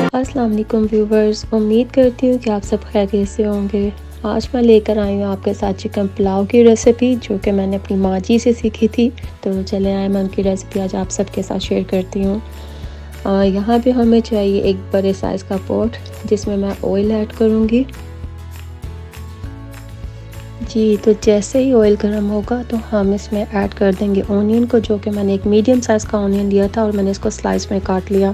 अस्सलाम वालेकुम व्यूवर्स, उम्मीद करती हूँ कि आप सब खैरियत से होंगे। आज मैं लेकर आई हूँ आपके साथ चिकन पुलाव की रेसिपी, जो कि मैंने अपनी माँ जी से सीखी थी। तो चले आए, मैं उनकी रेसिपी आज आप सबके साथ शेयर करती हूँ। यहाँ पे हमें चाहिए एक बड़े साइज़ का पॉट, जिसमें मैं ऑयल ऐड करूँगी। जी, तो जैसे ही ऑयल गर्म होगा तो हम इसमें ऐड कर देंगे ऑनियन को, जो कि मैंने एक मीडियम साइज़ का ऑनियन लिया था और मैंने इसको स्लाइस में काट लिया।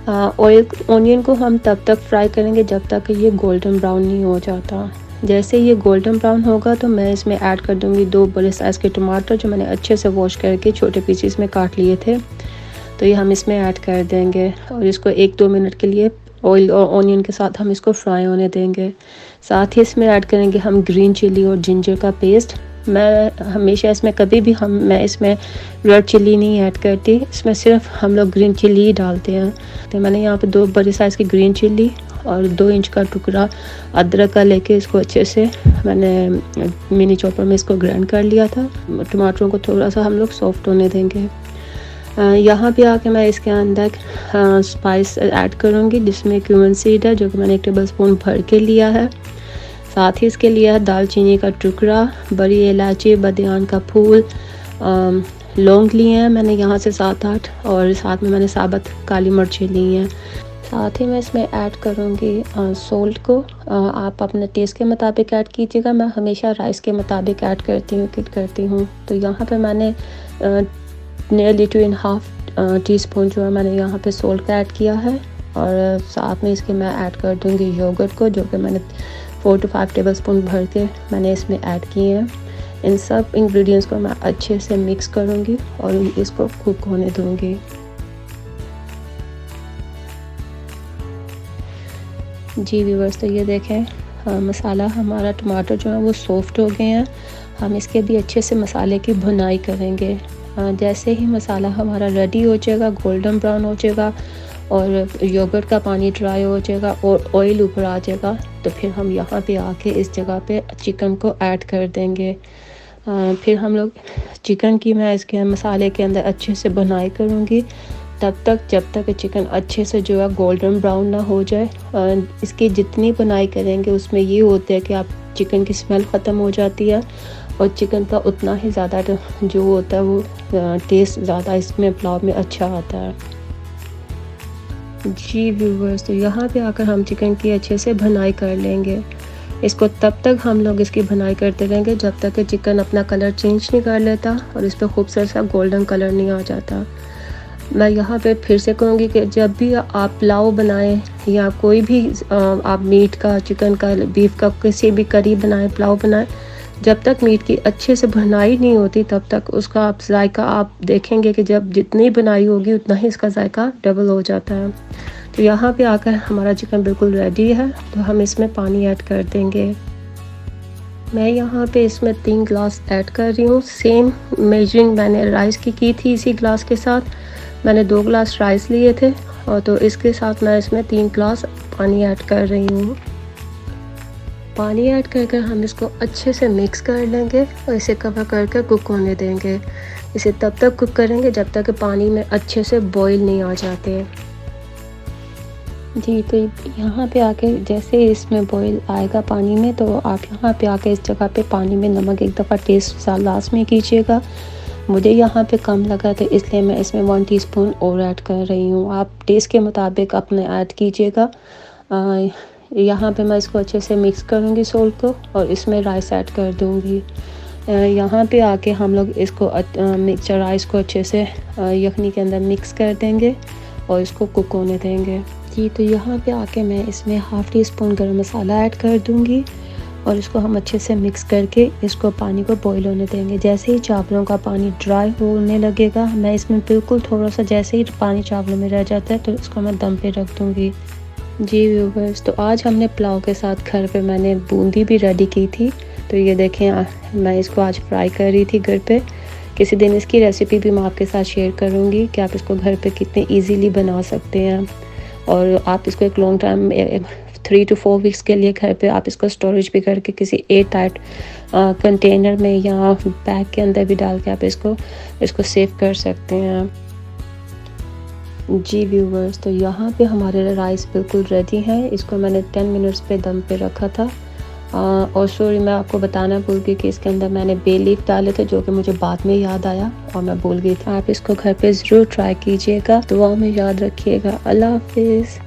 ऑनियन को हम तब तक फ्राई करेंगे जब तक कि ये गोल्डन ब्राउन नहीं हो जाता। जैसे ये गोल्डन ब्राउन होगा तो मैं इसमें ऐड कर दूँगी 2 बड़े साइज़ के टमाटर, जो मैंने अच्छे से वॉश करके छोटे पीसेस में काट लिए थे। तो ये हम इसमें ऐड कर देंगे और इसको 1-2 मिनट के लिए ऑयल और ऑनियन के साथ हम इसको फ्राई होने देंगे। साथ ही इसमें ऐड करेंगे हम ग्रीन चिली और जिंजर का पेस्ट। मैं हमेशा इसमें कभी भी मैं इसमें रेड चिली नहीं ऐड करती, इसमें सिर्फ हम लोग ग्रीन चिली ही डालते हैं। तो मैंने यहाँ पे 2 बड़े साइज़ की ग्रीन चिली और 2 इंच का टुकड़ा अदरक का लेके इसको अच्छे से मैंने मिनी चॉपर में इसको ग्राइंड कर लिया था। टमाटरों को थोड़ा सा हम लोग सॉफ्ट होने देंगे। यहाँ पे आके मैं इसके अंदर स्पाइस ऐड करूँगी, जिसमें क्यूमन सीड है, जो कि मैंने 1 टेबलस्पून भर के लिया है। साथ ही इसके लिया है दालचीनी का टुकड़ा, बड़ी इलायची, बादियान का फूल, लौंग लिए हैं मैंने यहाँ से 7-8, और साथ में मैंने साबुत काली मिर्चें ली हैं। साथ ही मैं इसमें ऐड करूँगी सॉल्ट को। आप अपने टेस्ट के मुताबिक ऐड कीजिएगा। मैं हमेशा राइस के मुताबिक ऐड करती हूँ। तो यहाँ पे मैंने नियरली 2.5 टीस्पून जो है मैंने यहाँ पे सॉल्ट का ऐड किया है, और साथ में इसके मैं ऐड कर दूँगी योगर्ट को, जो कि मैंने 4 to 5 टेबलस्पून भर के मैंने इसमें ऐड किए हैं। इन सब इंग्रेडिएंट्स को मैं अच्छे से मिक्स करूँगी और इसको कुक होने दूँगी। जी व्यूअर्स, तो ये देखें मसाला हमारा, टमाटर जो है वो सॉफ्ट हो गए हैं। हम इसके भी अच्छे से मसाले की भुनाई करेंगे। जैसे ही मसाला हमारा रेडी हो जाएगा, गोल्डन ब्राउन हो जाएगा और योगर्ट का पानी ड्राई हो जाएगा और ऑयल ऊपर आ जाएगा, तो फिर हम यहाँ पे आके इस जगह पे चिकन को ऐड कर देंगे। फिर हम लोग चिकन की मैं इसके मसाले के अंदर अच्छे से भुनाई करूँगी तब तक जब तक चिकन अच्छे से जो है गोल्डन ब्राउन ना हो जाए। इसकी जितनी भुनाई करेंगे उसमें ये होता है कि आप चिकन की स्मेल ख़त्म हो जाती है और चिकन का उतना ही ज़्यादा जो होता है वो टेस्ट ज़्यादा इसमें पुलाव में अच्छा आता है। जी व्यूवर्स, तो यहाँ पे आकर हम चिकन की अच्छे से भुनाई कर लेंगे। इसको तब तक हम लोग इसकी भुनाई करते रहेंगे जब तक कि चिकन अपना कलर चेंज नहीं कर लेता और इस पर खूबसूरत सा गोल्डन कलर नहीं आ जाता। मैं यहाँ पे फिर से कहूँगी कि जब भी आप पुलाव बनाएं या कोई भी आप मीट का, चिकन का, बीफ का, किसी भी करी बनाएं, पुलाव बनाएं, जब तक मीट की अच्छे से भुनाई नहीं होती तब तक उसका आप जायका आप देखेंगे कि जब जितनी भुनाई होगी उतना ही इसका जायका डबल हो जाता है। तो यहाँ पे आकर हमारा चिकन बिल्कुल रेडी है, तो हम इसमें पानी ऐड कर देंगे। मैं यहाँ पे इसमें 3 ग्लास ऐड कर रही हूँ। सेम मेजरिंग मैंने राइस की थी, इसी ग्लास के साथ मैंने 2 ग्लास राइस लिए थे, और तो इसके साथ मैं इसमें 3 ग्लास पानी ऐड कर रही हूँ। पानी ऐड कर हम इसको अच्छे से मिक्स कर लेंगे और इसे कवर करके कुक होने देंगे। इसे तब तक कुक करेंगे जब तक कि पानी में अच्छे से बॉईल नहीं आ जाते। जी, तो यहाँ पे आके जैसे इसमें बॉईल आएगा पानी में, तो आप यहाँ पे आके इस जगह पे पानी में नमक एक दफ़ा टेस्ट लास्ट में कीजिएगा। मुझे यहाँ पे कम लगा तो इसलिए मैं इसमें 1 टीस्पून और ऐड कर रही हूँ। आप टेस्ट के मुताबिक अपने ऐड कीजिएगा। यहाँ पे मैं इसको अच्छे से मिक्स करूँगी सॉल्ट को, और इसमें राइस ऐड कर दूँगी। यहाँ पे आके हम लोग इसको मिक्सचर राइस को अच्छे से यखनी के अंदर मिक्स कर देंगे और इसको कुक होने देंगे। जी, तो यहाँ पे आके मैं इसमें 1/2 टीस्पून गरम मसाला ऐड कर दूँगी और इसको हम अच्छे से मिक्स करके इसको पानी को बॉईल होने देंगे। जैसे ही चावलों का पानी ड्राई होने लगेगा, मैं इसमें बिल्कुल थोड़ा सा, जैसे ही पानी चावलों में रह जाता है तो इसको मैं दम पे रख दूँगी। जी व्यूवर्स, तो आज हमने पुलाव के साथ घर पे मैंने बूंदी भी रेडी की थी। तो ये देखें, मैं इसको आज फ्राई कर रही थी घर पे। किसी दिन इसकी रेसिपी भी मैं आपके साथ शेयर करूँगी कि आप इसको घर पे कितने ईजीली बना सकते हैं, और आप इसको एक लॉन्ग टाइम 3 to 4 वीक्स के लिए घर पे आप इसको स्टोरेज भी करके किसी एयर टाइट कंटेनर में या बैग के अंदर भी डाल के आप इसको सेव कर सकते हैं। जी व्यूवर्स, तो यहाँ पे हमारे राइस बिल्कुल रेडी हैं। इसको मैंने 10 मिनट्स पे दम पे रखा था। और सॉरी, मैं आपको बताना भूल गई कि इसके अंदर मैंने बे लीफ डाले थे, जो कि मुझे बाद में याद आया और मैं भूल गई थी। आप इसको घर पे ज़रूर ट्राई कीजिएगा। दुआ में याद रखिएगा। अल्लाह हाफिज़।